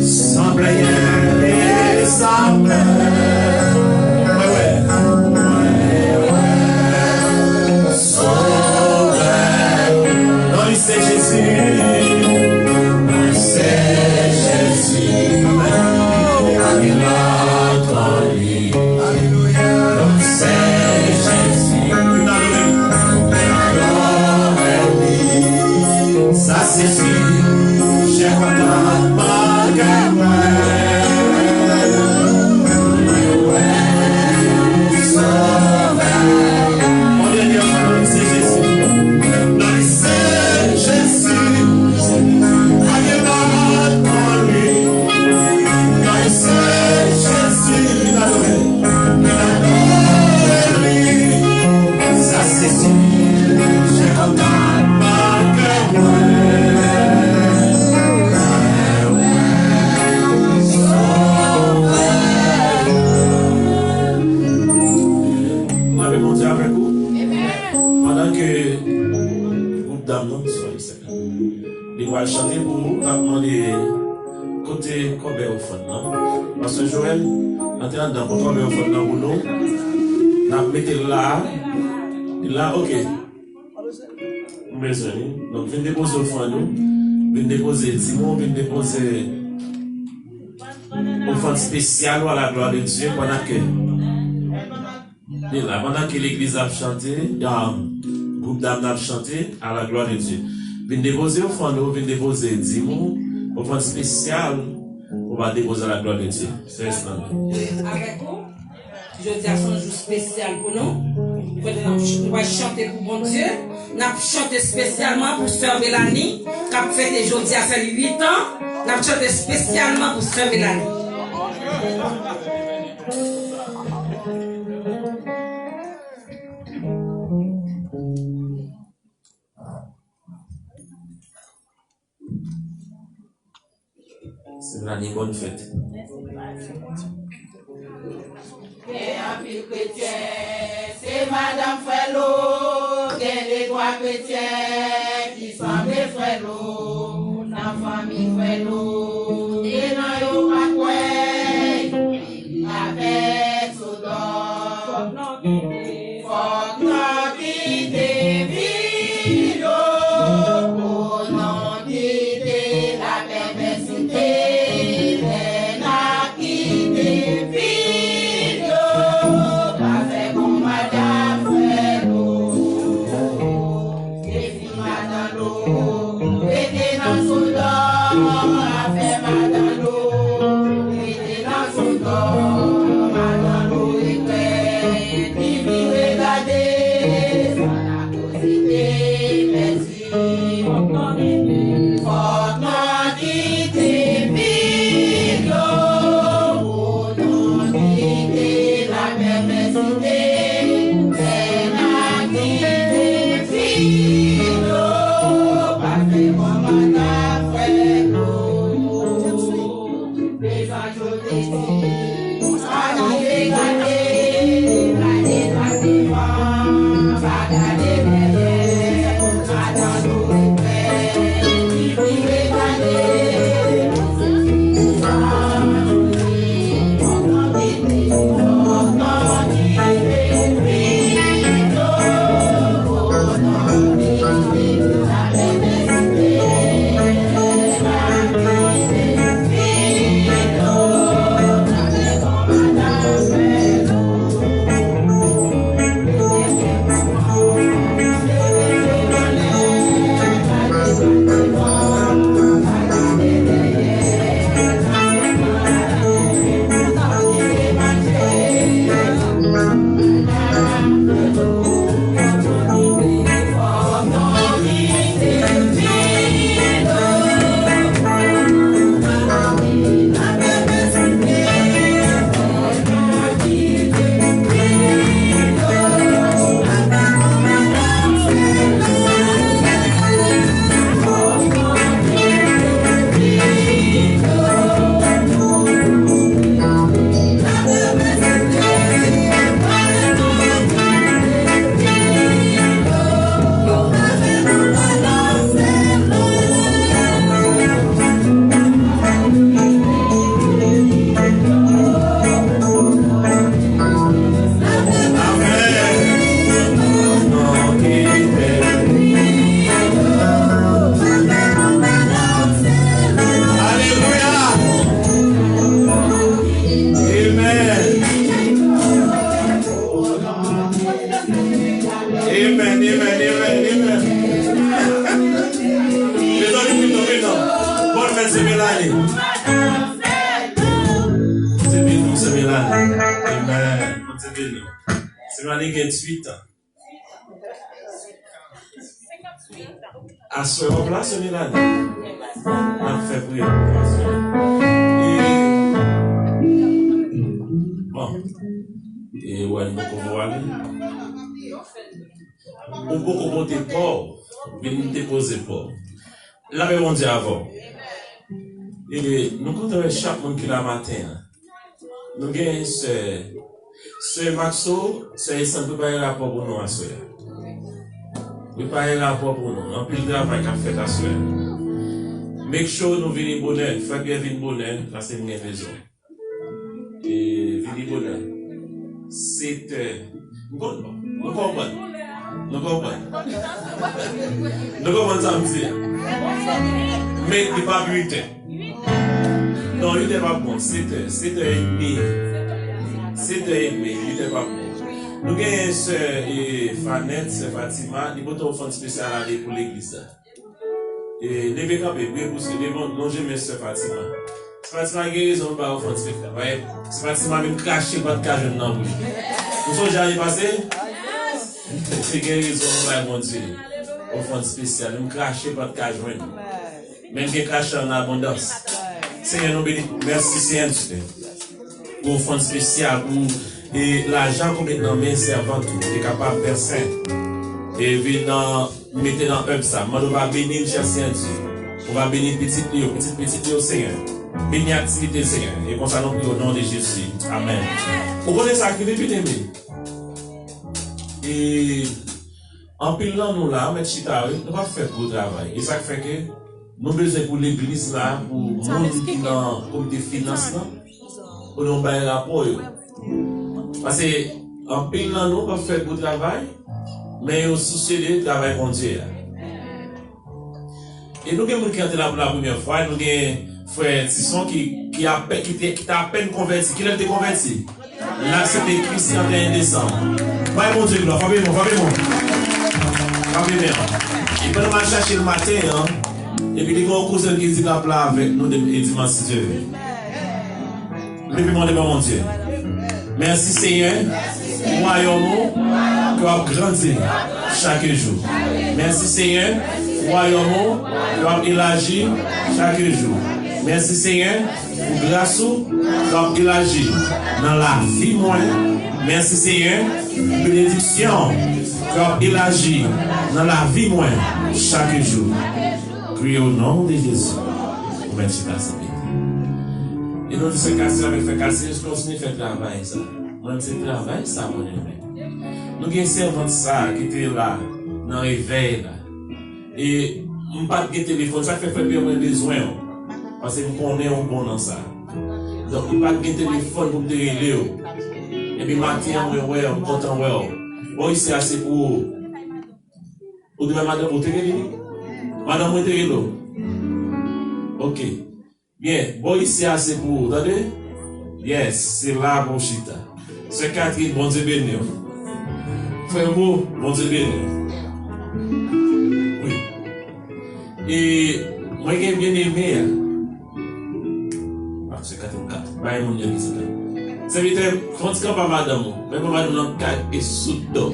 sans blaguer et sans peur. Ouais. Sauveur, non, c'est Jésus. C'est Jésus. Alléluia. C'est Jésus. Ça c'est sûr. J'ai content ma gamme. Chanter pour nous, demander côté Kobe au fond. Parce que Joël, en train de Kobe au fond pour nous, nous mettons là, ok. Donc, venez déposer au fond nous, venez déposer Timon, venez déposer au fond spécial à la gloire de Dieu pendant que l'église a chanté, il y a un groupe d'âmes a chanté à la gloire de Dieu. Venez déposer au fond, venez déposer 10 mots, au fond spécial, on va déposer la gloire de Dieu. C'est ça.
Avec vous, je dis à son jour spécial pour nous. Nous allons chanter pour bon Dieu. Nous allons chanter spécialement pour Sœur Mélanie, qui a fait aujourd'hui à ses 8 ans. Nous allons chanter spécialement pour Sœur Mélanie.
C'est une bonne fête.
C'est Madame Frello, des trois chrétiens qui sont des Frello, la famille Frello, et dans le macoué, avec Sodom, faut non quitter Vilo, pour non quitter la perversité, mais n'a quitté Vilo, pas fait comme Madame Frello, et puis Madame l'eau, était dans son dôme, a fait Madame l'eau, était dans son dôme, Madame l'eau était, puis lui regarder, ça n'a causé, merci, faut non quitter Vilo, faut non quitter la perversité, mais n'a quitté Vilo, pas fait comme Madame Frello, les anges des cieux, ça n'a regardé, regardé droit devant, regardé derrière, Madame l'eau est puis regardez, faut non quitter Vilo, faut non quitter la perversité, n'a quitté Vilo, pas fait comme Madame Frello.
C'est Mélanie qui a 28 ans. À ce moment-là, c'est Mélanie. On a fait prier pour ça. Bon. Et ouais, beaucoup voir. On peut monter port, venir déposer port. Là, on dit avant. Et nous comptons chaque monde qui la matin. Nous avons ce Maxo, c'est ça ne peut pas y rapport pour nous à ce. Ne peut pas y rapport pour nous. On peut le travail qu'a fait à ce. Make sure nous venons bonheur. Fait bien venir bonheur, là c'est une raison. Et venir bonheur. C'est nous comprenons. Nous comprenons ça me dire. Mais il n'est pas 8 heures. Non, il n'est pas bon. 7 heures. 7h30, il n'était pas bon. Nous avons une soeur Fanette, c'est Fatima, nous avons un fonds spécial pour l'église. Et les bécans, nous j'aime soeur Fatima. Fatima a guérison par un fonds spécial. Fatima même craché par cage de nom. Vous savez, j'ai passé? C'est guérison par mon Dieu. Au fonds spécial, nous craché par cage de nom. Même qui crache en abondance. Seigneur, nous bénissons. Merci, Seigneur. pour offrande spéciale, pour l'argent qu'on met dans mes servantes, qui est capable de verser. Et venir mettre dans un ça. On va bénir, cher Saint-Dieu. On va bénir petit Léo, Seigneur. Bénir l'activité, Seigneur. Et comme ça, nous prions au nom de Jésus. Amen. Vous connaissez ça qui est plus aimé. Et en pilant nous là, mais chita, nous va faire gros travail. Et ça fait que nous besoin pour l'église là, pour le monde qui est dans le comité finance là, pour nous faire un rapport. Parce que en pilant nous va faire gros travail, mais au souci de travail pour Dieu. Et nous avons qui là pour la première fois, nous avons frère Tisson qui t'a à peine converti. Qui l'a été converti? Là, c'était Christian 1 décembre. Bye, mon Dieu, gloire. Fabien. Et quand on va chercher le matin, hein, et puis il y a un cousin qui dit là avec nous dimanche si Dieu veut. Mais puis, mon Dieu. Merci Seigneur. Royaume qui va grandir chaque jour. Merci Seigneur. Royaume qui va élargir chaque jour. Merci Seigneur pour grâce qui va élargir dans la vie moyenne. Merci Seigneur pour bénédiction qui va élargir dans la vie moyenne chaque jour. Prie au nom de Jésus. Merci Pasteur. Et nous disons casser avec faire casser, je continue à faire travail ça. Moi c'est travail ça mon ami. Nous avons un servant ça qui était là dans le réveil là. Et on pas de téléphone, ça fait bien besoin. Parce que nous connaissons bon dans ça. Donc on pas de téléphone pour te réveiller. Et puis matin on content bon ici assez pour demain madame pour te réveiller. Madame vous te réveiller. OK. Bien, bon ici assez pour, attendez? Yes, c'est là pour chita. C'est Catherine, bon Dieu béni. Frère beau, bon Dieu béni. Oui. Et moi j'ai bien aimé. Ah, c'est Catherine 4. Bye mon Dieu, c'est ça. C'est vite, quand tu pas madame, même madame dans 4 et sous dos.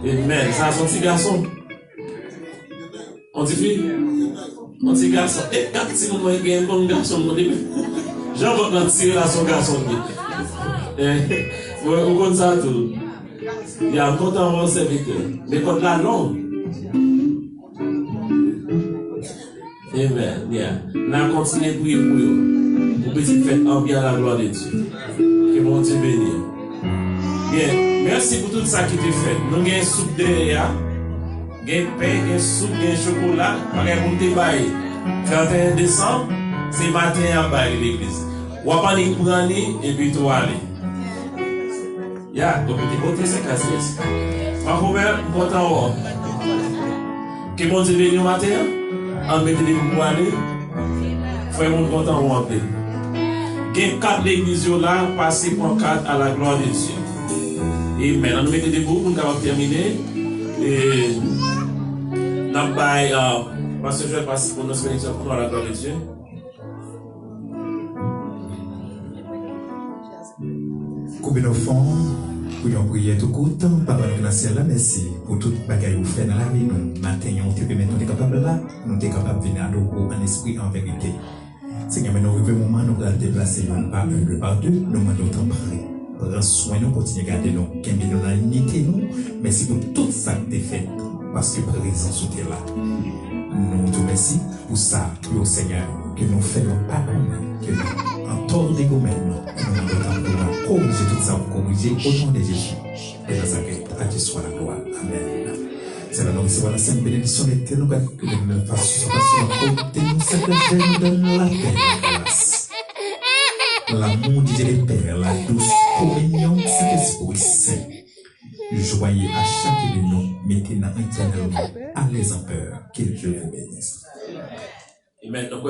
Amen. Ça son petit garçon. On dit fille? On dit garçon, et quand tu nous vois un bon garçon, Jean va tirer à son garçon. Vous connaissez ça tout. Il y a un compte en haut serviteur. Mais quand la langue. Amen. Bien. Là, continuez à prier pour vous. Pour petite fête en bien la gloire de Dieu. Que mon Dieu bénisse. Bien. Merci pour tout ça qui t'est fait. Nous avons une soupe derrière. Gen pain, gen soupe, gen chocolat, pareil pour te bailler. 31 décembre, c'est matin à bailler l'église. Ou à pas ni prendre et puis tout aller. Ya, donc tu côté c'est cassé. Ma frère, important. Que bon Dieu bénisse matin, en mettre des pour aller. Frère mon content ou en paix. Gen 4 l'église là, passer pour 4 à la gloire de Dieu. Et maintenant nous mettons des bouts pour qu'on terminer. Et parce que je vais passer pour notre bénédiction pour la gloire de Dieu.
Coupez nos fonds, prions prier tout court, Papa nous ciel là, merci pour toute bagaille vous faites dans la vie. Nous, matin, on te permet, nous sommes capables là, nous sommes capables de venir à nous en esprit, en vérité. Seigneur, nous arrivons au moment où nous allons déplacer un par un, deux par deux, nous demandons temps prêt. Prends soin, nous continuons à garder nous, qu'un million dans l'unité, nous. Merci pour tout ça que tu fait, parce que présence où tu es là. Nous te remercions pour ça, au Seigneur, que nous faisons pas que nous, en tort de nous-mêmes, nous demandons pour corriger tout ça, pour corriger au nom de Jésus. Et dans sa quête, à Dieu soit la gloire. Amen. C'est là nous recevons la sainte bénédiction éternelle, que nous ne fassions pas sur côté, nous sacrifions dans la paix, la grâce. L'amour du Dieu des Pères, la douce communion, Saint-Esprit Saint. Joyeux à chaque de nous, maintenant éternellement, à les en peur, que Dieu vous bénisse.
Et maintenant,